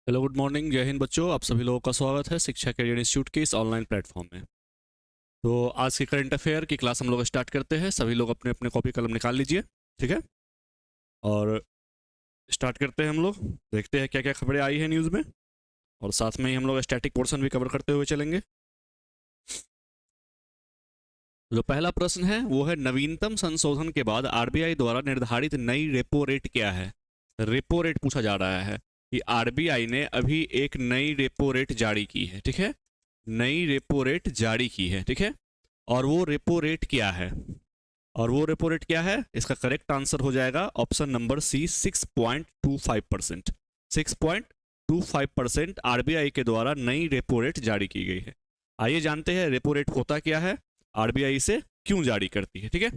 Hello good morning, जय हिंद बच्चों। आप सभी लोगों का स्वागत है शिक्षा कैरियर इंस्टीट्यूट के इस ऑनलाइन प्लेटफॉर्म में। तो आज की करंट अफेयर की क्लास हम लोग स्टार्ट करते हैं। सभी लोग अपने अपने कॉपी कलम निकाल लीजिए, ठीक है। और स्टार्ट करते हैं हम लोग। देखते हैं क्या क्या खबरें आई है न्यूज़ में, और साथ में ही हम लोग स्टैटिक पोर्शन भी कवर करते हुए चलेंगे। जो पहला प्रश्न है वो है, नवीनतम संशोधन के बाद आरबीआई द्वारा निर्धारित नई रेपो रेट क्या है। रेपो रेट पूछा जा रहा है कि आरबीआई ने अभी एक नई रेपो रेट जारी की है, ठीक है। नई रेपो रेट जारी की है, ठीक है। और वो रेपो रेट क्या है? और वो रेपो रेट क्या है? इसका करेक्ट आंसर हो जाएगा ऑप्शन नंबर सी, 6.25%। 6.25% आरबीआई के द्वारा नई रेपो रेट जारी की गई है। आइए जानते हैं रेपो रेट होता क्या है, आरबीआई से क्यों जारी करती है, ठीक है।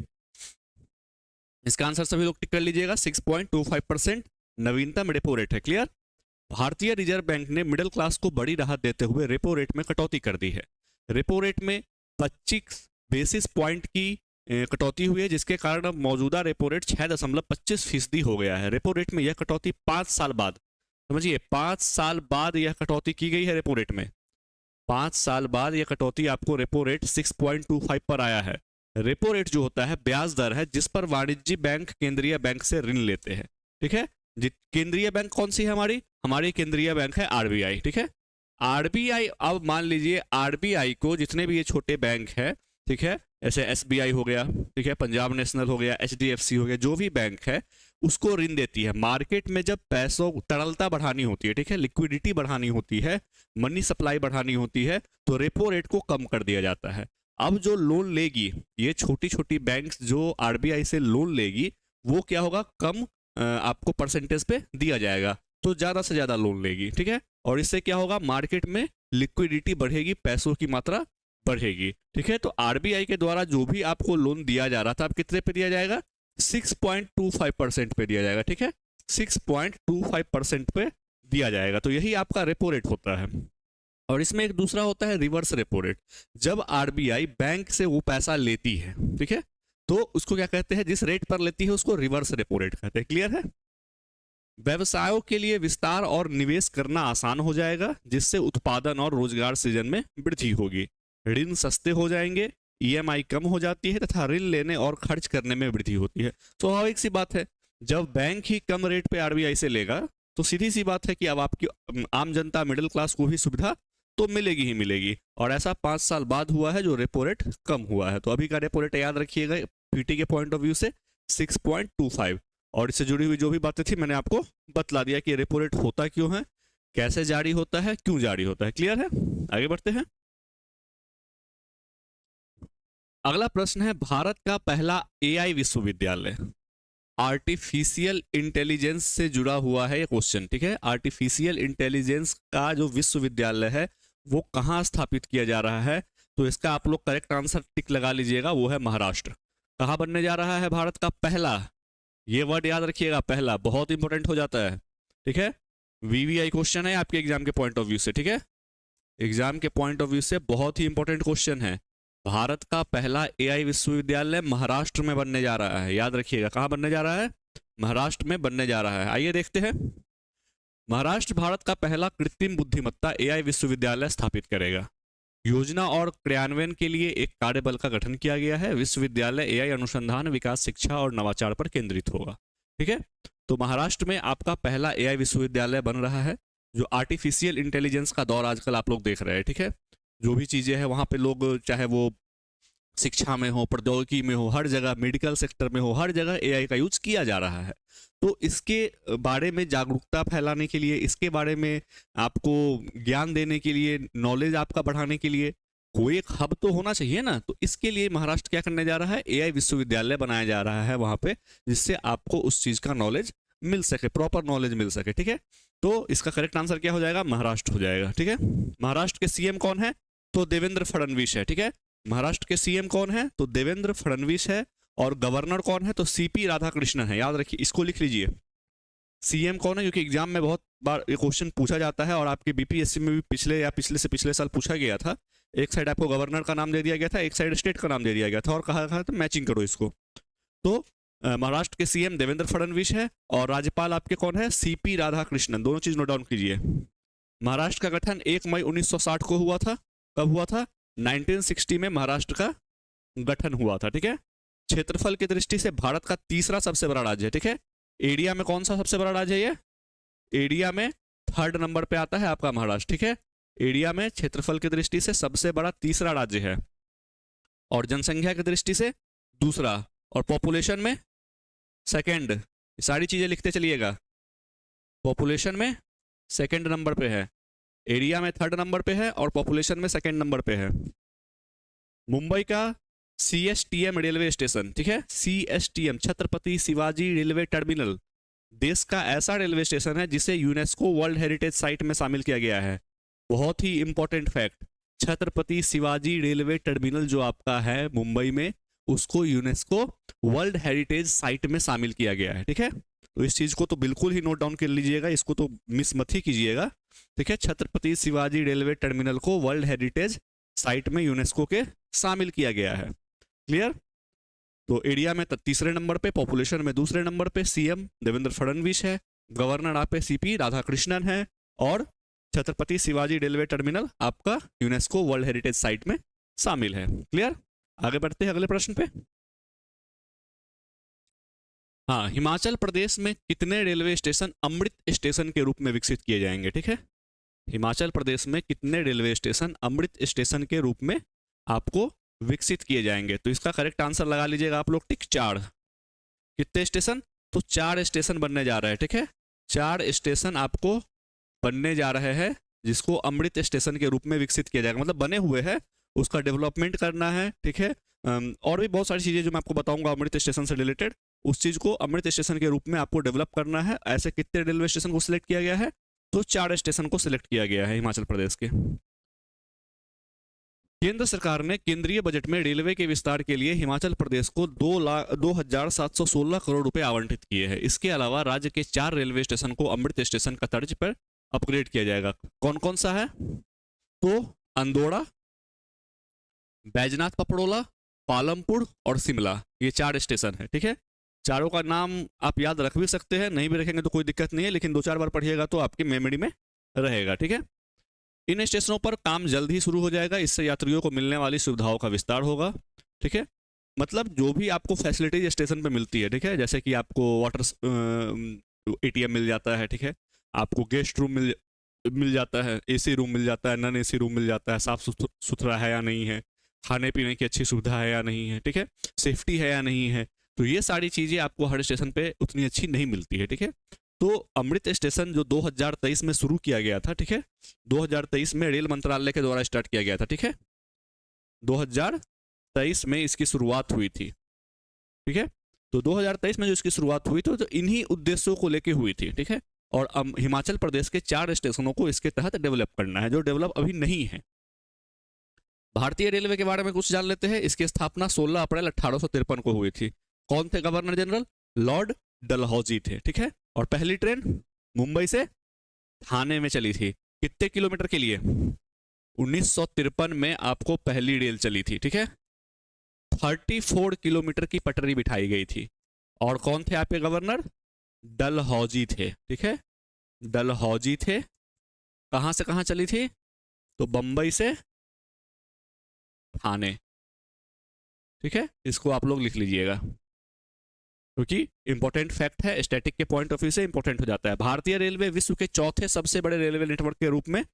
इसका आंसर सभी लोग टिक कर लीजिएगा। 6.25% नवीनतम रेपो रेट है। क्लियर? भारतीय रिजर्व बैंक ने मिडिल क्लास को बड़ी राहत देते हुए रेपो रेट में कटौती कर दी है। रेपो रेट में 25 बेसिस पॉइंट की कटौती हुई है, जिसके कारण अब मौजूदा रेपो रेट 6.25% हो गया है। रेपो रेट में यह कटौती 5 साल बाद, समझिए 5 साल बाद यह कटौती की गई है रेपो रेट में। 5 साल बाद यह कटौती आपको रेपो रेट 6.25 पर आया है। रेपो रेट जो होता है ब्याज दर है जिस पर वाणिज्यिक बैंक केंद्रीय बैंक से ऋण लेते हैं, ठीक है। केंद्रीय बैंक कौन सी है? हमारी केंद्रीय बैंक है आरबीआई, ठीक है। आरबीआई, अब मान लीजिए आरबीआई को जितने भी ये छोटे बैंक है, ठीक है, ऐसे एसबीआई हो गया, ठीक है, पंजाब नेशनल हो गया, एचडीएफसी हो गया, जो भी बैंक है उसको ऋण देती है। मार्केट में जब पैसों तरलता बढ़ानी होती है, ठीक है, लिक्विडिटी बढ़ानी होती है, मनी सप्लाई बढ़ानी होती है, तो रेपो रेट को कम कर दिया जाता है। अब जो लोन लेगी, ये छोटी छोटी बैंक्स जो आरबीआई से लोन लेगी, वो क्या होगा, कम आपको परसेंटेज पे दिया जाएगा, तो ज़्यादा से ज़्यादा लोन लेगी, ठीक है। और इससे क्या होगा, मार्केट में लिक्विडिटी बढ़ेगी, पैसों की मात्रा बढ़ेगी, ठीक है। तो आरबीआई के द्वारा जो भी आपको लोन दिया जा रहा था, अब कितने पे दिया जाएगा? 6.25% पे दिया जाएगा, ठीक है। 6.25% पे दिया जाएगा, तो यही आपका रेपो रेट होता है। और इसमें एक दूसरा होता है रिवर्स रेपो रेट। जब आरबीआई बैंक से वो पैसा लेती है, ठीक है, तो उसको क्या कहते हैं, जिस रेट पर लेती है उसको रिवर्स रेपो रेट कहते हैं। क्लियर है? व्यवसायों के लिए विस्तार और निवेश करना आसान हो जाएगा, जिससे उत्पादन और रोजगार सृजन में वृद्धि होगी। ऋण सस्ते हो जाएंगे, ईएमआई कम हो जाती है तथा ऋण लेने और खर्च करने में वृद्धि होती है। स्वाभाविक सी बात है, जब बैंक ही कम रेट पे आरबीआई से लेगा, तो सीधी सी बात है कि अब आपकी आम जनता, मिडिल क्लास को भी सुविधा तो मिलेगी ही मिलेगी। और ऐसा 5 साल बाद हुआ है जो रेपो रेट कम हुआ है। तो अभी का रेपो रेट याद रखिएगा पीटी के पॉइंट ऑफ व्यू से 6.25। और इससे जुड़ी हुई जो भी बातें थी मैंने आपको बतला दिया कि रेपो रेट होता क्यों है, कैसे जारी होता है, क्यों जारी होता है। क्लियर है? आगे बढ़ते हैं। अगला प्रश्न है, भारत का पहला एआई विश्वविद्यालय। आर्टिफिशियल इंटेलिजेंस से जुड़ा हुआ है ये क्वेश्चन, ठीक है। आर्टिफिशियल इंटेलिजेंस का जो विश्वविद्यालय है वो कहाँ स्थापित किया जा रहा है? तो इसका आप लोग करेक्ट आंसर टिक लगा लीजिएगा, वो है महाराष्ट्र। कहाँ बनने जा रहा है भारत का पहला? ये वर्ड याद रखिएगा, पहला बहुत इंपॉर्टेंट हो जाता है, ठीक है। वीवीआई क्वेश्चन है आपके एग्जाम के पॉइंट ऑफ व्यू से, ठीक है। एग्जाम के पॉइंट ऑफ व्यू से बहुत ही इंपॉर्टेंट क्वेश्चन है। भारत का पहला एआई विश्वविद्यालय महाराष्ट्र में बनने जा रहा है, याद रखिएगा। कहाँ बनने जा रहा है? महाराष्ट्र में बनने जा रहा है। आइए देखते हैं। महाराष्ट्र भारत का पहला कृत्रिम बुद्धिमत्ता एआई विश्वविद्यालय स्थापित करेगा। योजना और क्रियान्वयन के लिए एक कार्यबल का गठन किया गया है। विश्वविद्यालय एआई अनुसंधान, विकास, शिक्षा और नवाचार पर केंद्रित होगा, ठीक है। तो महाराष्ट्र में आपका पहला एआई विश्वविद्यालय बन रहा है। जो आर्टिफिशियल इंटेलिजेंस का दौर आजकल आप लोग देख रहे हैं, ठीक है। जो भी चीज़ें हैं वहाँ पे लोग, चाहे वो शिक्षा में हो, प्रौद्योगिकी में हो, हर जगह, मेडिकल सेक्टर में हो, हर जगह एआई का यूज किया जा रहा है। तो इसके बारे में जागरूकता फैलाने के लिए, इसके बारे में आपको ज्ञान देने के लिए, नॉलेज आपका बढ़ाने के लिए कोई एक हब तो होना चाहिए ना। तो इसके लिए महाराष्ट्र क्या करने जा रहा है, एआई विश्वविद्यालय बनाया जा रहा है वहाँ पे, जिससे आपको उस चीज़ का नॉलेज मिल सके, प्रॉपर नॉलेज मिल सके, ठीक है। तो इसका करेक्ट आंसर क्या हो जाएगा? महाराष्ट्र हो जाएगा, ठीक है। महाराष्ट्र के सीएम कौन है? तो देवेंद्र फडणवीस है, ठीक है। महाराष्ट्र के सीएम कौन है? तो देवेंद्र फडणवीस है। और गवर्नर कौन है? तो सीपी राधाकृष्णन है। याद रखिए, इसको लिख लीजिए। सीएम कौन है? क्योंकि एग्जाम में बहुत बार ये क्वेश्चन पूछा जाता है, और आपके बीपीएससी में भी पिछले या पिछले से पिछले साल पूछा गया था। एक साइड आपको गवर्नर का नाम दे दिया गया था, एक साइड स्टेट का नाम दे दिया गया था, और कहा था मैचिंग करो इसको। तो महाराष्ट्र के सीएम देवेंद्र फडणवीस है, और राज्यपाल आपके कौन है? सीपी राधाकृष्णन। दोनों चीज नोट डाउन कीजिए। महाराष्ट्र का गठन 1 मई 1960 को हुआ था। कब हुआ था? 1960 में महाराष्ट्र का गठन हुआ था, ठीक है। क्षेत्रफल की दृष्टि से भारत का तीसरा सबसे बड़ा राज्य है, ठीक है। एरिया में कौन सा सबसे बड़ा राज्य है? ये एरिया में 3rd नंबर पे आता है आपका महाराष्ट्र, ठीक है। एरिया में क्षेत्रफल की दृष्टि से सबसे बड़ा तीसरा राज्य है, और जनसंख्या की दृष्टि से दूसरा, और पॉपुलेशन में सेकंड। सारी चीजें लिखते चलिएगा। पॉपुलेशन में सेकंड नंबर पे है, एरिया में 3rd नंबर पे है, और पॉपुलेशन में सेकंड नंबर पे है। मुंबई का CSTM रेलवे स्टेशन, ठीक है, CSTM Chhatrapati Shivaji railway terminal देश का ऐसा रेलवे स्टेशन है जिसे यूनेस्को वर्ल्ड हेरिटेज साइट में शामिल किया गया है। बहुत ही important fact, Chhatrapati Shivaji railway terminal जो आपका है मुंबई में, उसको यूनेस्को वर्ल्ड हेरिटेज साइट में शामिल किया गया है, ठीक है। तो इस चीज को तो बिल्कुल ही नोट डाउन कर लीजिएगा, इसको तो मिस मत ही कीजिएगा, ठीक है। छत्रपति शिवाजी रेलवे टर्मिनल को वर्ल्ड हेरिटेज साइट में यूनेस्को के शामिल किया गया है। क्लियर? तो एरिया में तीसरे नंबर पे, पॉपुलेशन में दूसरे नंबर पे सीएम देवेंद्र फडणवीस है, गवर्नर आप पे CP राधाकृष्णन है, और छत्रपति शिवाजी रेलवे टर्मिनल आपका यूनेस्को वर्ल्ड हेरिटेज साइट में शामिल है। क्लियर? आगे बढ़ते हैं अगले प्रश्न पे। हाँ, हिमाचल प्रदेश में कितने रेलवे स्टेशन अमृत स्टेशन के रूप में विकसित किए जाएंगे, ठीक है। हिमाचल प्रदेश में कितने रेलवे स्टेशन अमृत स्टेशन के रूप में आपको विकसित किए जाएंगे? तो इसका करेक्ट आंसर लगा लीजिएगा आप लोग, टिक 4। कितने स्टेशन? तो 4 स्टेशन बनने जा रहे हैं, ठीक है। 4 स्टेशन आपको बनने जा रहे हैं जिसको अमृत स्टेशन के रूप में विकसित किया जाएगा, मतलब बने हुए हैं, उसका डेवलपमेंट करना है, ठीक है। और भी बहुत सारी चीजें जो मैं आपको बताऊंगा अमृत स्टेशन से रिलेटेड, उस चीज को अमृत स्टेशन के रूप में आपको डेवलप करना है। ऐसे कितने रेलवे स्टेशन को सिलेक्ट किया गया है? तो 4 स्टेशन को सिलेक्ट किया गया है हिमाचल प्रदेश के। केंद्र सरकार ने केंद्रीय बजट में रेलवे के विस्तार के लिए हिमाचल प्रदेश को 2,0716 करोड़ रुपए आवंटित किए हैं। इसके अलावा राज्य के 4 रेलवे स्टेशन को अमृत स्टेशन का तर्ज पर अपग्रेड किया जाएगा। कौन कौन सा है? तो अंदोड़ा, बैजनाथ पपड़ोला, पालमपुर और शिमला, ये 4 स्टेशन है, ठीक है। चारों का नाम आप याद रख भी सकते हैं, नहीं भी रखेंगे तो कोई दिक्कत नहीं है, लेकिन 2-4 बार पढ़िएगा तो आपकी मेमोरी में रहेगा, ठीक है। इन स्टेशनों पर काम जल्द ही शुरू हो जाएगा, इससे यात्रियों को मिलने वाली सुविधाओं का विस्तार होगा, ठीक है। मतलब जो भी आपको फैसिलिटीज स्टेशन पे मिलती है, ठीक है, जैसे कि आपको वाटर ATM मिल जाता है, ठीक है, आपको गेस्ट रूम मिल जाता है, AC रूम मिल जाता है, नॉन AC रूम मिल जाता है, साफ सुथरा है या नहीं है, खाने पीने की अच्छी सुविधा है या नहीं है, ठीक है, सेफ्टी है या नहीं है, तो ये सारी चीज़ें आपको हर स्टेशन पे उतनी अच्छी नहीं मिलती है, ठीक है। तो अमृत स्टेशन जो 2023 में शुरू किया गया था, ठीक है, 2023 में रेल मंत्रालय के द्वारा स्टार्ट किया गया था, ठीक है, 2023 में इसकी शुरुआत हुई थी, ठीक है। तो 2023 में जो इसकी शुरुआत हुई तो इन्हीं उद्देश्यों को लेके हुई थी, ठीक है। और हिमाचल प्रदेश के 4 स्टेशनों को इसके तहत डेवलप करना है, जो डेवलप अभी नहीं है। भारतीय रेलवे के बारे में कुछ जान लेते हैं। इसकी स्थापना 16 अप्रैल 1853 को हुई थी। कौन थे गवर्नर जनरल? लॉर्ड डलहौजी थे, ठीक है। और पहली ट्रेन मुंबई से थाने में चली थी। कितने किलोमीटर के लिए? 1953 में आपको पहली रेल चली थी, ठीक है। 34 किलोमीटर की पटरी बिठाई गई थी। और कौन थे आपके गवर्नर? डलहौजी थे, ठीक है, डलहौजी थे। कहां से कहां चली थी? तो बंबई से थाने, ठीक है। इसको आप लोग लिख लीजिएगा क्योंकि इंपॉर्टेंट फैक्ट है, स्टैटिक के पॉइंट ऑफ व्यू से इंपॉर्टेंट हो जाता है। भारतीय रेलवे विश्व के चौथे सबसे बड़े रेलवे नेटवर्क के रूप में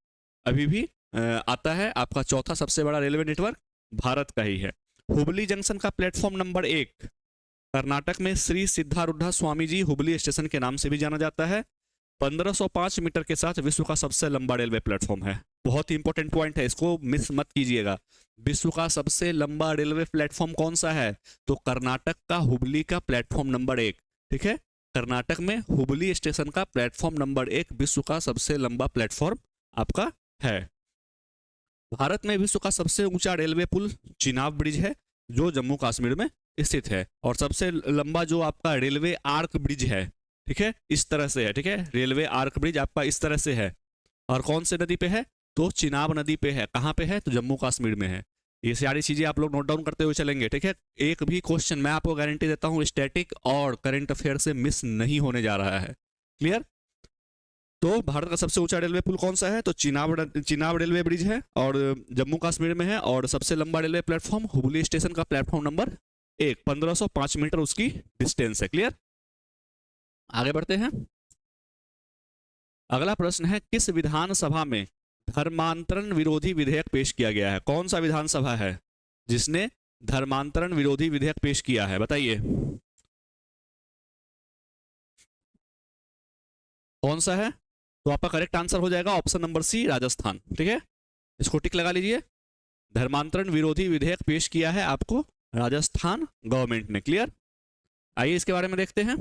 अभी भी आता है। आपका चौथा सबसे बड़ा रेलवे नेटवर्क भारत का ही है। हुबली जंक्शन का प्लेटफॉर्म नंबर 1 कर्नाटक में श्री सिद्धारूढ़ा स्वामी जी हुबली स्टेशन के नाम से भी जाना जाता है। 1505 मीटर के साथ विश्व का सबसे लंबा रेलवे प्लेटफॉर्म है। बहुत ही इंपॉर्टेंट पॉइंट है, इसको मिस मत कीजिएगा। विश्व का सबसे लंबा रेलवे प्लेटफॉर्म कौन सा है? तो कर्नाटक का हुबली का प्लेटफॉर्म नंबर 1, ठीक है। कर्नाटक में हुबली स्टेशन का प्लेटफॉर्म नंबर 1 विश्व का सबसे लंबा प्लेटफॉर्म आपका है। भारत में विश्व का सबसे ऊंचा रेलवे पुल चिनाब ब्रिज है, जो जम्मू कश्मीर में स्थित है। और सबसे लंबा जो आपका रेलवे आर्क ब्रिज है, ठीक है, इस तरह से है, ठीक है, रेलवे आर्क ब्रिज आपका इस तरह से है। और कौन से नदी पे है? तो चिनाब नदी पे है। कहाँ पे है? तो जम्मू कश्मीर में है। ये सारी चीजें आप लोग नोट डाउन करते हुए चलेंगे, ठीक है। एक भी क्वेश्चन मैं आपको गारंटी देता हूँ स्टैटिक और करंट अफेयर से मिस नहीं होने जा रहा है। क्लियर? तो भारत का सबसे ऊंचा रेलवे पुल कौन सा है? तो चिनाब रेलवे ब्रिज है और जम्मू कश्मीर में है। और सबसे लंबा रेलवे प्लेटफॉर्म हुबली स्टेशन का प्लेटफॉर्म नंबर 1, 1505 मीटर उसकी डिस्टेंस है। क्लियर? आगे बढ़ते हैं। अगला प्रश्न है, किस विधानसभा में धर्मांतरण विरोधी विधेयक पेश किया गया है? कौन सा विधानसभा है जिसने धर्मांतरण विरोधी विधेयक पेश किया है? बताइए कौन सा है? तो आपका करेक्ट आंसर हो जाएगा ऑप्शन नंबर सी, राजस्थान। ठीक है, इसको टिक लगा लीजिए। धर्मांतरण विरोधी विधेयक पेश किया है आपको राजस्थान गवर्नमेंट ने। क्लियर? आइए इसके बारे में देखते हैं।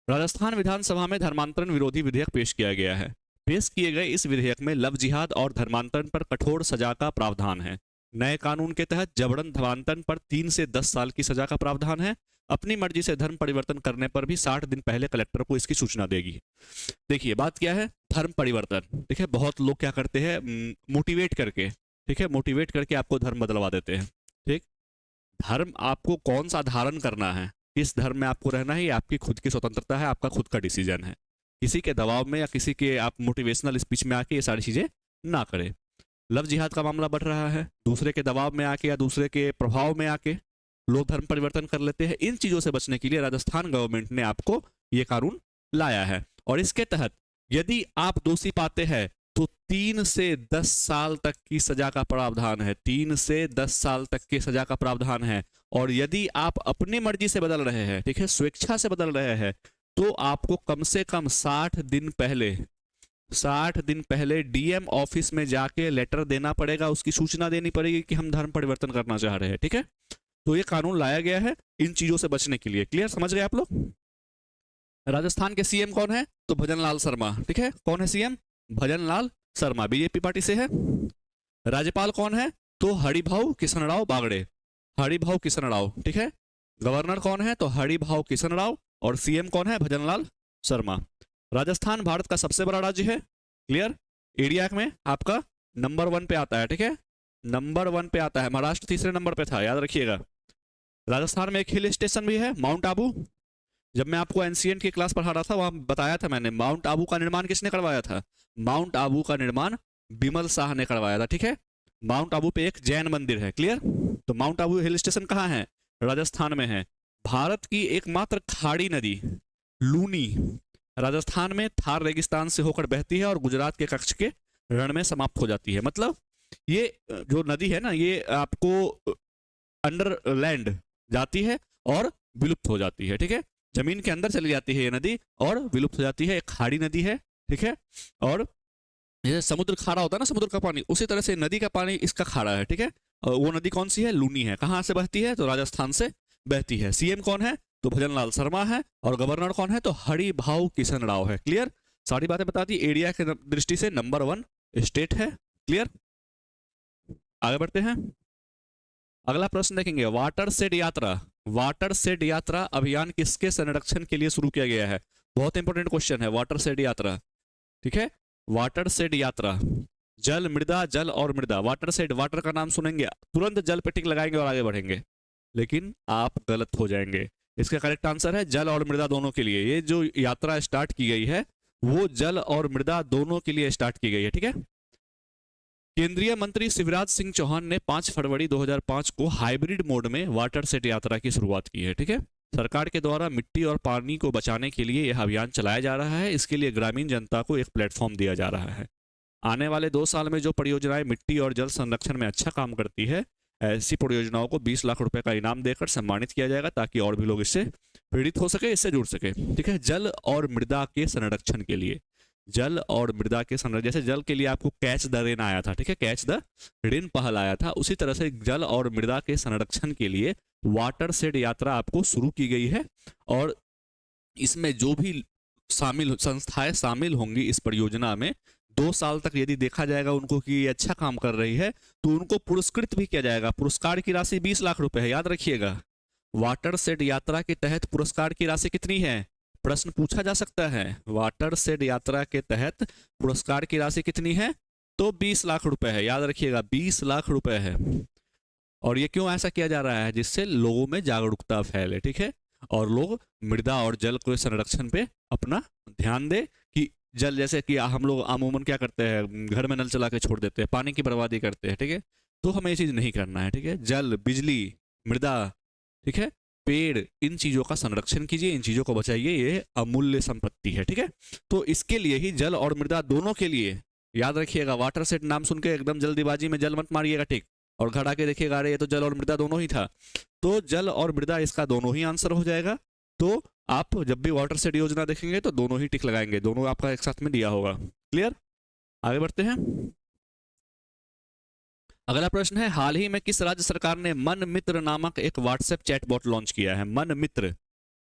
राजस्थान विधानसभा में धर्मांतरण विरोधी विधेयक पेश किया गया है। पेश किए गए इस विधेयक में लव जिहाद और धर्मांतरण पर कठोर सजा का प्रावधान है। नए कानून के तहत जबरन धर्मांतरण पर 3 से 10 साल की सजा का प्रावधान है। अपनी मर्जी से धर्म परिवर्तन करने पर भी 60 दिन पहले कलेक्टर को इसकी सूचना देगी। देखिए बात क्या है, धर्म परिवर्तन। ठीक है, बहुत लोग क्या करते हैं, मोटिवेट करके, ठीक है, मोटिवेट करके आपको धर्म बदलवा देते हैं। ठीक, धर्म आपको कौन सा धारण करना है, किस धर्म में आपको रहना है, ये आपकी खुद की स्वतंत्रता है, आपका खुद का डिसीजन है। किसी के दबाव में या किसी के आप मोटिवेशनल स्पीच में आके ये सारी चीजें ना करें। लव जिहाद का मामला बढ़ रहा है, दूसरे के दबाव में आके या दूसरे के प्रभाव में आके लोग धर्म परिवर्तन कर लेते हैं। इन चीजों से बचने के लिए राजस्थान गवर्नमेंट ने आपको ये कानून लाया है। और इसके तहत यदि आप दोषी पाते हैं तो 3 से 10 साल तक की सजा का प्रावधान है। 3 से 10 साल तक की सजा का प्रावधान है। और यदि आप अपनी मर्जी से बदल रहे हैं, ठीक है, स्वेच्छा से बदल रहे हैं, तो आपको कम से कम 60 दिन पहले डीएम ऑफिस में जाके लेटर देना पड़ेगा, उसकी सूचना देनी पड़ेगी कि हम धर्म परिवर्तन करना चाह रहे हैं। ठीक है, तो ये कानून लाया गया है इन चीजों से बचने के लिए। क्लियर? समझ गए आप लोग? राजस्थान के सीएम कौन है? तो भजनलाल शर्मा। ठीक है, कौन है CM? Bhajanlal Sharma, BJP party से है। राज्यपाल कौन है? तो हरिभाऊ किशनराव बागड़े, हरिभाऊ किशनराव। ठीक है, गवर्नर कौन है? तो हरिभाऊ किशनराव। और सीएम कौन है? भजनलाल शर्मा। राजस्थान भारत का सबसे बड़ा राज्य है। क्लियर? एरिया में आपका नंबर 1 पे आता है। ठीक है, नंबर 1 पे आता है। महाराष्ट्र तीसरे नंबर पे था, याद रखिएगा। राजस्थान में एक हिल स्टेशन भी है, माउंट आबू। जब मैं आपको एनसीएंट की क्लास पढ़ा रहा था वहां बताया था मैंने, माउंट आबू का निर्माण किसने करवाया था? माउंट आबू का निर्माण बिमल शाह ने करवाया था। ठीक है, माउंट आबू पे एक जैन मंदिर है। क्लियर? तो माउंट आबू हिल स्टेशन कहाँ है? राजस्थान में है। भारत की एकमात्र खाड़ी नदी लूनी राजस्थान में थार रेगिस्तान से होकर बहती है और गुजरात के कच्छ के रण में समाप्त हो जाती है। मतलब ये जो नदी है ना, ये आपको अंडर लैंड जाती है और विलुप्त हो जाती है। ठीक है, जमीन के अंदर चली जाती है ये नदी और विलुप्त हो जाती है। एक खाड़ी नदी है। ठीक है, और ये समुद्र खारा होता है ना, समुद्र का पानी, उसी तरह से नदी का पानी इसका खारा है। ठीक है, और वो नदी कौन सी है? लूनी है। कहाँ से बहती है? तो राजस्थान से बहती है। सीएम कौन है? तो भजनलाल शर्मा है। और गवर्नर कौन है? तो हरिभाऊ किशन राव है। क्लियर? सारी बातें बता दी। एरिया के दृष्टि से नंबर 1 स्टेट है। क्लियर? आगे बढ़ते हैं। अगला प्रश्न देखेंगे, वाटर शेड यात्रा। वाटर शेड यात्रा अभियान किसके संरक्षण के लिए शुरू किया गया है? बहुत इंपॉर्टेंट क्वेश्चन है वाटर शेड यात्रा। ठीक है, वाटर शेड यात्रा, जल मृदा, जल और मृदा। वाटर शेड, वाटर का नाम सुनेंगे तुरंत जल पे टिक लगाएंगे और आगे बढ़ेंगे, लेकिन आप गलत हो जाएंगे। इसका करेक्ट आंसर है जल और मृदा दोनों के लिए। ये जो यात्रा स्टार्ट की गई है वो जल और मृदा दोनों के लिए स्टार्ट की गई है। ठीक है, केंद्रीय मंत्री शिवराज सिंह चौहान ने 5 फरवरी 2005 को हाइब्रिड मोड में वाटर सेट यात्रा की शुरुआत की है। ठीक है, सरकार के द्वारा मिट्टी और पानी को बचाने के लिए यह अभियान चलाया जा रहा है। इसके लिए ग्रामीण जनता को एक प्लेटफॉर्म दिया जा रहा है। आने वाले 2 साल में जो परियोजनाएं मिट्टी और जल संरक्षण में अच्छा काम करती है, ऐसी परियोजनाओं को 20 लाख रुपए का इनाम देकर सम्मानित किया जाएगा, ताकि और भी लोग इससे प्रेरित हो सके, इससे जुड़ सके। ठीक है, जल और मृदा के संरक्षण के लिए, जल और मृदा के संरक्षण, जैसे जल के लिए आपको कैच द रेन आया था, ठीक है, कैच द रेन पहल आया था, उसी तरह से जल और मृदा के संरक्षण के लिए वाटर शेड यात्रा आपको शुरू की गई है। और इसमें जो भी संस्थाएं शामिल होंगी इस परियोजना में, 2 साल तक यदि देखा जाएगा उनको कि अच्छा काम कर रही है, तो उनको पुरस्कृत भी किया जाएगा। पुरस्कार की राशि 20 लाख रुपए है, याद रखिएगा। वाटर शेड यात्रा के तहत पुरस्कार की राशि कितनी है? प्रश्न पूछा जा सकता है। वाटर शेड यात्रा के तहत पुरस्कार की राशि कितनी है? तो 20 लाख रुपए है, याद रखिएगा, 20 लाख रुपए है। और ये क्यों ऐसा किया जा रहा है? जिससे लोगों में जागरूकता फैले। ठीक है, और लोग मृदा और जल के संरक्षण पे अपना ध्यान दे कि जल, जैसे कि हम लोग अमूमन क्या करते हैं, घर में नल चला के छोड़ देते हैं, पानी की बर्बादी करते हैं, ठीक है। तो हमें ये चीज़ नहीं करना है, ठीक है। जल, बिजली, मृदा, ठीक है, पेड़, इन चीज़ों का संरक्षण कीजिए, इन चीज़ों को बचाइए, ये अमूल्य संपत्ति है, ठीक है। तो इसके लिए ही जल और मृदा दोनों के लिए याद रखिएगा, वाटर सेट नाम सुन के एकदम जल्दीबाजी में जल मत मारिएगा, ठीक। और घर आके देखिएगा, अरे ये तो जल और मृदा दोनों ही था। तो जल और मृदा इसका दोनों ही आंसर हो जाएगा। तो आप जब भी वाटर सेट योजना देखेंगे तो दोनों ही टिक लगाएंगे, दोनों आपका एक साथ में दिया होगा। क्लियर? आगे बढ़ते हैं। अगला प्रश्न है, हाल ही में किस राज्य सरकार ने मन मित्र नामक एक व्हाट्सएप चैटबॉट लॉन्च किया है? मन मित्र,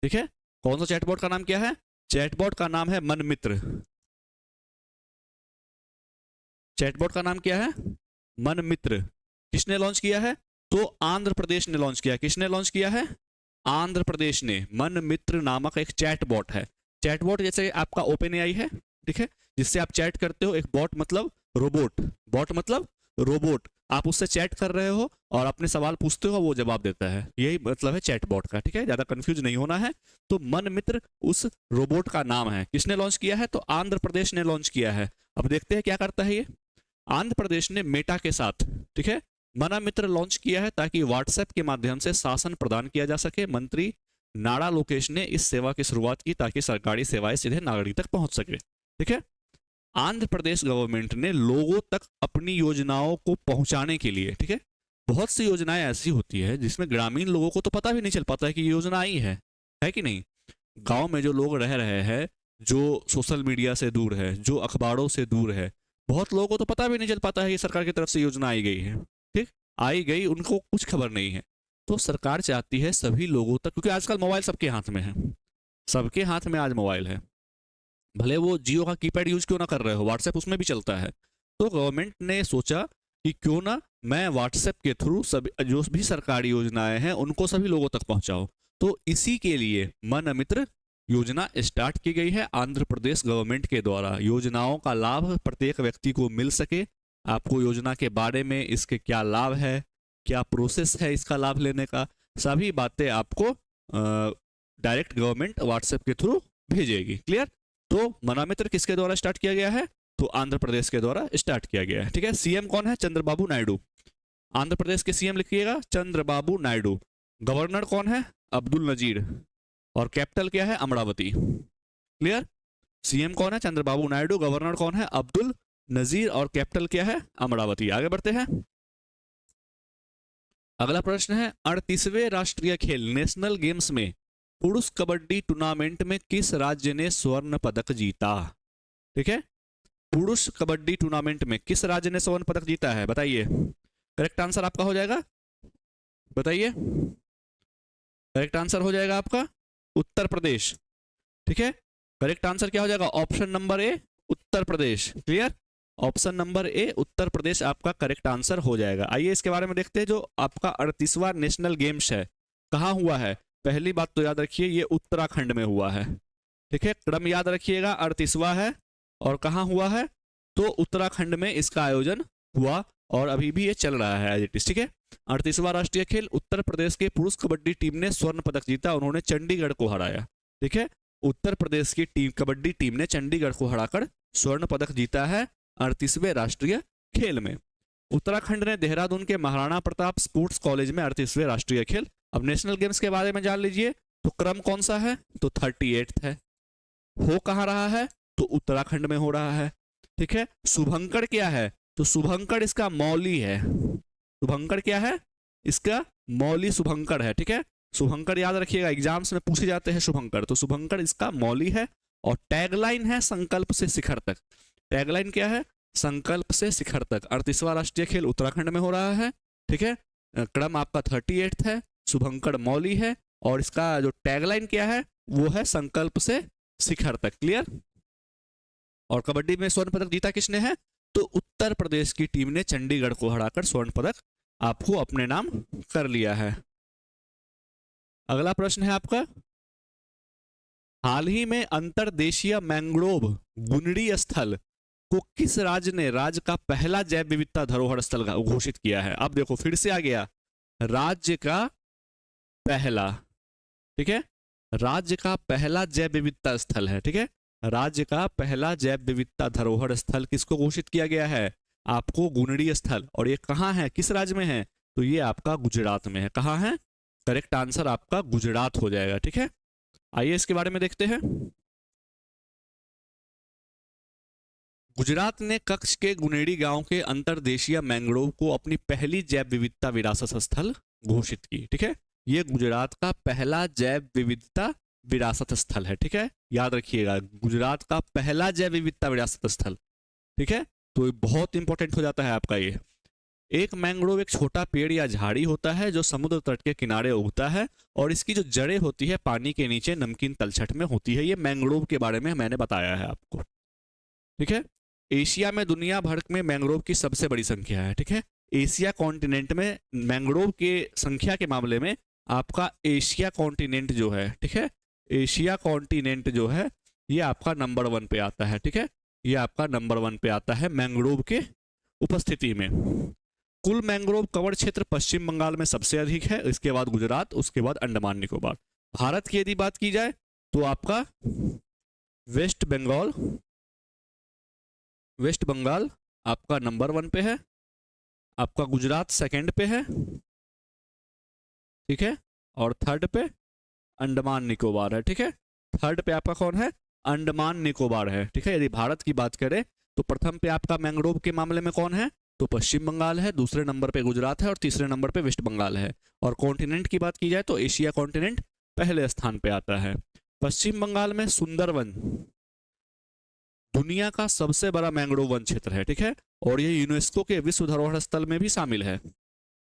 ठीक है। कौन सा चैटबॉट का नाम क्या है? चैटबॉट का नाम है मन मित्र। चैटबॉट का नाम क्या है? मन मित्र। किसने लॉन्च किया है? तो आंध्र प्रदेश ने लॉन्च किया। किसने लॉन्च किया है? आंध्र प्रदेश ने। मन मित्र नामक एक चैटबॉट है। चैटबॉट जैसे आपका ओपन एआई है, ठीक है, जिससे आप चैट करते हो। एक बॉट मतलब रोबोट, बॉट मतलब रोबोट। आप उससे चैट कर रहे हो और अपने सवाल पूछते हो, वो जवाब देता है। यही मतलब है चैटबॉट का, ठीक है, ज्यादा कंफ्यूज नहीं होना है। तो मन मित्र उस रोबोट का नाम है। किसने लॉन्च किया है? तो आंध्र प्रदेश ने लॉन्च किया है। अब देखते हैं क्या करता है ये। आंध्र प्रदेश ने मेटा के साथ, ठीक है, मना मित्र लॉन्च किया है ताकि व्हाट्सएप के माध्यम से शासन प्रदान किया जा सके। मंत्री नाड़ा लोकेश ने इस सेवा की शुरुआत की ताकि सरकारी सेवाएं सीधे नागरिक तक पहुंच सके, ठीक है। आंध्र प्रदेश गवर्नमेंट ने लोगों तक अपनी योजनाओं को पहुंचाने के लिए, ठीक है, बहुत सी योजनाएं ऐसी होती है जिसमें ग्रामीण लोगों को तो पता भी नहीं चल पाता है कि ये योजना आई है कि नहीं। गांव में जो लोग रह रहे हैं, जो सोशल मीडिया से दूर है, जो अखबारों से दूर है, बहुत लोगों को तो पता भी नहीं चल पाता है ये सरकार की तरफ से योजना आई गई है, ठीक, आई गई, उनको कुछ खबर नहीं है। तो सरकार चाहती है सभी लोगों तक, क्योंकि आजकल मोबाइल सबके हाथ में है, सबके हाथ में आज मोबाइल है, भले वो जियो का कीपैड यूज क्यों ना कर रहे हो, व्हाट्सएप उसमें भी चलता है। तो गवर्नमेंट ने सोचा कि क्यों ना मैं व्हाट्सएप के थ्रू सभी जो भी सरकारी योजनाएं हैं उनको सभी लोगों तक पहुंचाऊं। तो इसी के लिए मन मित्र योजना स्टार्ट की गई है आंध्र प्रदेश गवर्नमेंट के द्वारा। योजनाओं का लाभ प्रत्येक व्यक्ति को मिल सके, आपको योजना के बारे में, इसके क्या लाभ है, क्या प्रोसेस है इसका लाभ लेने का, सभी बातें आपको डायरेक्ट गवर्नमेंट व्हाट्सएप के थ्रू भेजेगी। क्लियर? तो मना मित्र किसके द्वारा स्टार्ट किया गया है? तो आंध्र प्रदेश के द्वारा स्टार्ट किया गया है, ठीक है। सीएम कौन है? चंद्रबाबू नायडू। आंध्र प्रदेश के सीएम लिखिएगा चंद्रबाबू नायडू। गवर्नर कौन है? अब्दुल नजीर। और कैपिटल क्या है? अमरावती। क्लियर? सीएम कौन है? चंद्रबाबू नायडू। गवर्नर कौन है? अब्दुल नजीर। और कैपिटल क्या है? अमरावती। आगे बढ़ते हैं। अगला प्रश्न है, 38वें राष्ट्रीय खेल नेशनल गेम्स में पुरुष कबड्डी टूर्नामेंट में किस राज्य ने स्वर्ण पदक जीता? ठीक है, पुरुष कबड्डी टूर्नामेंट में किस राज्य ने स्वर्ण पदक जीता है? बताइए। करेक्ट आंसर आपका हो जाएगा, बताइए। करेक्ट आंसर हो जाएगा आपका उत्तर प्रदेश। ठीक है, करेक्ट आंसर क्या हो जाएगा? Option number a, Uttar Pradesh. Clear? Option number a, Uttar Pradesh आपका करेक्ट आंसर हो जाएगा। आइए इसके बारे में देखते हैं। जो आपका 38वां नेशनल गेम्स है कहाँ हुआ है? पहली बात तो याद रखिए ये उत्तराखंड में हुआ है। ठीक है, क्रम याद रखिएगा, 38वां है और कहाँ हुआ है? तो उत्तराखंड में इसका आयोजन हुआ और अभी भी ये चल रहा है एज इट इज। ठीक है, 38वां राष्ट्रीय खेल, उत्तर प्रदेश के पुरुष कबड्डी टीम ने स्वर्ण पदक जीता, उन्होंने चंडीगढ़ को हराया। ठीक है, उत्तर प्रदेश की टीम कबड्डी टीम ने चंडीगढ़ को हराकर स्वर्ण पदक जीता है 38वें राष्ट्रीय खेल में। उत्तराखंड ने देहरादून के महाराणा प्रताप स्पोर्ट्स कॉलेज में 38वें राष्ट्रीय खेल। अब नेशनल गेम्स के बारे में जान लीजिए। तो क्रम कौन सा है? तो 38th है। हो कहाँ रहा है? तो उत्तराखंड में हो रहा है। ठीक है, शुभंकर क्या है? तो शुभंकर इसका मौली है। शुभंकर क्या है? इसका मौली शुभंकर है। ठीक है, शुभंकर याद रखिएगा, एग्जाम्स में पूछे जाते हैं शुभंकर। तो शुभंकर इसका मौली है और टैगलाइन है संकल्प से शिखर तक। टैगलाइन क्या है? संकल्प से शिखर तक। 38वां राष्ट्रीय खेल उत्तराखंड में हो रहा है। ठीक है, क्रम आपका 38th है, शुभंकर मौली है और इसका जो टैगलाइन क्या है वो है संकल्प से शिखर तक। क्लियर? और कबड्डी में स्वर्ण पदक जीता किसने है? तो उत्तर प्रदेश की टीम ने चंडीगढ़ को हराकर स्वर्ण पदक आपको अपने नाम कर लिया है। अगला प्रश्न है आपका, हाल ही में अंतरदेशीय मैंग्रोव गुनड़ी स्थल को किस राज्य ने राज्य का पहला जैव विविधता धरोहर स्थल घोषित किया है? अब देखो फिर से आ गया, राज्य का पहला। ठीक है, राज्य का पहला जैव विविधता स्थल है। ठीक है, राज्य का पहला जैव विविधता धरोहर स्थल किसको घोषित किया गया है? आपको गुनड़ी स्थल। और ये कहाँ है, किस राज्य में है? तो ये आपका गुजरात में है। कहाँ है? करेक्ट आंसर आपका गुजरात हो जाएगा। ठीक है, आइए इसके बारे में देखते हैं। गुजरात ने कच्छ के गुनेड़ी गांव के अंतरदेशीय मैंग्रोव को अपनी पहली जैव विविधता विरासत स्थल घोषित की। ठीक है, ये गुजरात का पहला जैव विविधता विरासत स्थल है। ठीक है, याद रखिएगा, गुजरात का पहला जैव विविधता विरासत स्थल। ठीक है, तो ये बहुत इंपॉर्टेंट हो जाता है आपका ये। एक मैंग्रोव एक छोटा पेड़ या झाड़ी होता है जो समुद्र तट के किनारे उगता है और इसकी जो जड़ें होती है पानी के नीचे नमकीन तलछट में होती है। ये मैंग्रोव के बारे में मैंने बताया है आपको। ठीक है, एशिया में दुनिया भर में मैंग्रोव की सबसे बड़ी संख्या है। ठीक है, एशिया कॉन्टिनेंट में मैंग्रोव के संख्या के मामले में आपका एशिया कॉन्टिनेंट जो है, ठीक है, एशिया कॉन्टिनेंट जो है ये आपका नंबर 1 पे आता है। ठीक है, ये आपका नंबर 1 पे आता है मैंग्रोव के उपस्थिति में। कुल मैंग्रोव कवर क्षेत्र पश्चिम बंगाल में सबसे अधिक है, इसके बाद गुजरात, उसके बाद अंडमान निकोबार। भारत की यदि बात की जाए तो आपका वेस्ट बंगाल आपका नंबर 1 पे है, आपका गुजरात सेकंड पे है। ठीक है, और थर्ड पे अंडमान निकोबार है। ठीक है, थर्ड पे आपका कौन है? अंडमान निकोबार है। ठीक है, यदि भारत की बात करें तो प्रथम पे आपका मैंग्रोव के मामले में कौन है? तो पश्चिम बंगाल है, दूसरे नंबर पे गुजरात है और तीसरे नंबर पे वेस्ट बंगाल है। और कॉन्टिनेंट की बात की जाए तो एशिया कॉन्टिनेंट पहले स्थान पे आता है। पश्चिम बंगाल में सुंदरवन दुनिया का सबसे बड़ा मैंग्रोव वन क्षेत्र है। ठीक है, और ये यूनेस्को के विश्व धरोहर स्थल में भी शामिल है।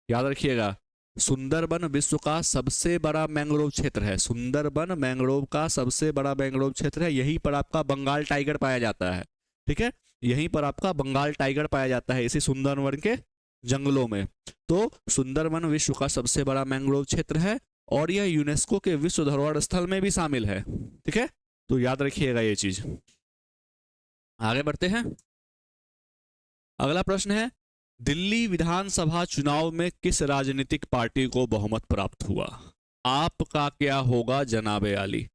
याद रखिएगा, सुंदरबन विश्व का सबसे बड़ा मैंग्रोव क्षेत्र है। सुंदरबन मैंग्रोव का सबसे बड़ा मैंग्रोव क्षेत्र है। यहीं पर आपका बंगाल टाइगर पाया जाता है। ठीक है, यहीं पर आपका बंगाल टाइगर पाया जाता है, इसी सुंदरवन के जंगलों में। तो सुंदरबन विश्व का सबसे बड़ा मैंग्रोव क्षेत्र है और यह यूनेस्को के विश्व धरोहर स्थल में भी शामिल है। ठीक है, तो याद रखिएगा ये चीज। आगे बढ़ते हैं। अगला प्रश्न है, दिल्ली विधानसभा चुनाव में किस राजनीतिक पार्टी को बहुमत प्राप्त हुआ? आपका क्या होगा जनाबे आली?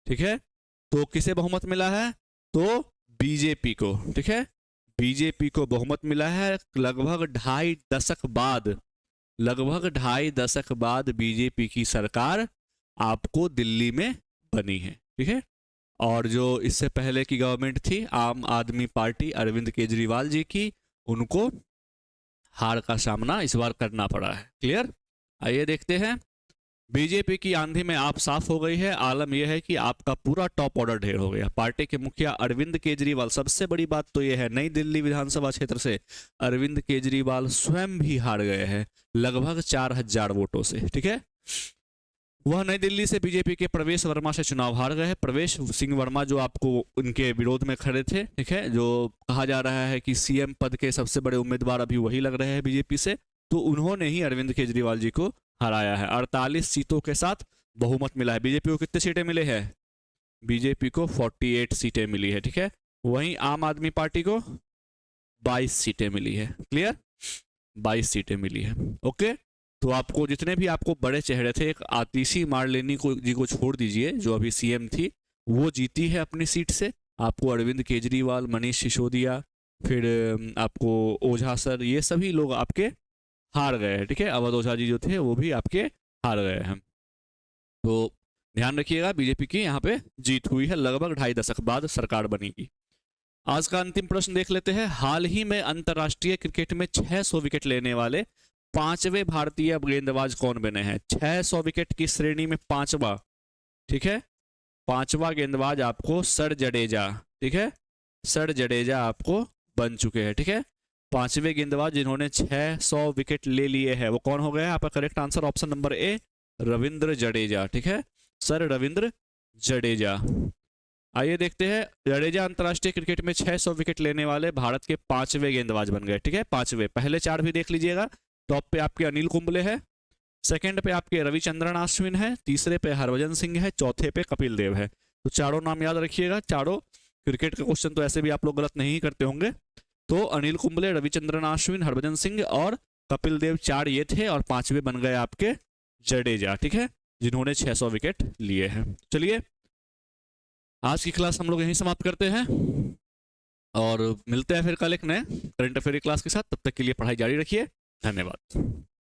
ठीक है, तो किसे बहुमत मिला है? तो बीजेपी को। ठीक है, बीजेपी को बहुमत मिला है। लगभग 2.5 दशक बाद बीजेपी की सरकार आपको दिल्ली में बनी है। ठीक है, और जो इससे पहले की गवर्नमेंट थी आम आदमी पार्टी अरविंद केजरीवाल जी की, उनको हार का सामना इस बार करना पड़ा है। क्लियर? आइए देखते हैं। बीजेपी की आंधी में आप साफ हो गई है। आलम यह है कि आपका पूरा टॉप ऑर्डर ढेर हो गया। पार्टी के मुखिया अरविंद केजरीवाल, सबसे बड़ी बात तो यह है, नई दिल्ली विधानसभा क्षेत्र से अरविंद केजरीवाल स्वयं भी हार गए हैं लगभग 4000 वोटों से। ठीक है, वह नई दिल्ली से बीजेपी के प्रवेश वर्मा से चुनाव हार गए हैं। प्रवेश सिंह वर्मा जो आपको उनके विरोध में खड़े थे, ठीक है, जो कहा जा रहा है कि सीएम पद के सबसे बड़े उम्मीदवार अभी वही लग रहे हैं बीजेपी से, तो उन्होंने ही अरविंद केजरीवाल जी को हराया है। 48 सीटों के साथ बहुमत मिला है। बीजेपी को कितने सीटें मिले हैं? बीजेपी को 48 सीटें मिली है। ठीक है, वहीं आम आदमी पार्टी को 22 सीटें मिली है। क्लियर? 22 सीटें मिली है। ओके, तो आपको जितने भी आपको बड़े चेहरे थे, एक आतिशी मारलेनी जी को छोड़ दीजिए जो अभी सीएम थी, वो जीती है अपनी सीट से। आपको अरविंद केजरीवाल, मनीष सिसोदिया, फिर आपको ओझा सर, ये सभी लोग आपके हार गए हैं। ठीक है, अवध ओझा जी जो थे वो भी आपके हार गए हैं। तो ध्यान रखिएगा, बीजेपी की यहाँ पे जीत हुई है। लगभग 2.5 दशक बाद सरकार बनेगी। आज का अंतिम प्रश्न देख लेते हैं। हाल ही में अंतरराष्ट्रीय क्रिकेट में 600 विकेट लेने वाले 5वें भारतीय गेंदबाज कौन बने हैं? 600 विकेट की श्रेणी में 5वां, ठीक है, 5वां गेंदबाज आपको सर जडेजा, ठीक है, सर जडेजा आपको बन चुके हैं। ठीक है, 5वें गेंदबाज जिन्होंने 600 विकेट ले लिए हैं वो कौन हो गए? आपका करेक्ट आंसर ऑप्शन नंबर ए, रविंद्र जडेजा। ठीक है, सर रविंद्र जडेजा। आइए देखते हैं, जडेजा अंतरराष्ट्रीय क्रिकेट में 600 विकेट लेने वाले भारत के 5वें गेंदबाज बन गए। ठीक है, 5वें। पहले 4 भी देख लीजिएगा। टॉप पे आपके अनिल कुंबले है, सेकंड पे आपके रविचंद्रन अश्विन है, तीसरे पे हरभजन सिंह है, चौथे पे कपिल देव है। तो चारों नाम याद रखिएगा। चारों क्रिकेट का क्वेश्चन तो ऐसे भी आप लोग गलत नहीं करते होंगे। तो अनिल कुंबले, रविचंद्रन अश्विन, हरभजन सिंह और कपिल देव, 4 ये थे और 5वें बन गए आपके जडेजा। ठीक है, जिन्होंने 600 विकेट लिए हैं। चलिए आज की क्लास हम लोग यहीं समाप्त करते हैं और मिलते हैं फिर कल एक नए करंट अफेयर क्लास के साथ। तब तक के लिए पढ़ाई जारी रखिए। धन्यवाद।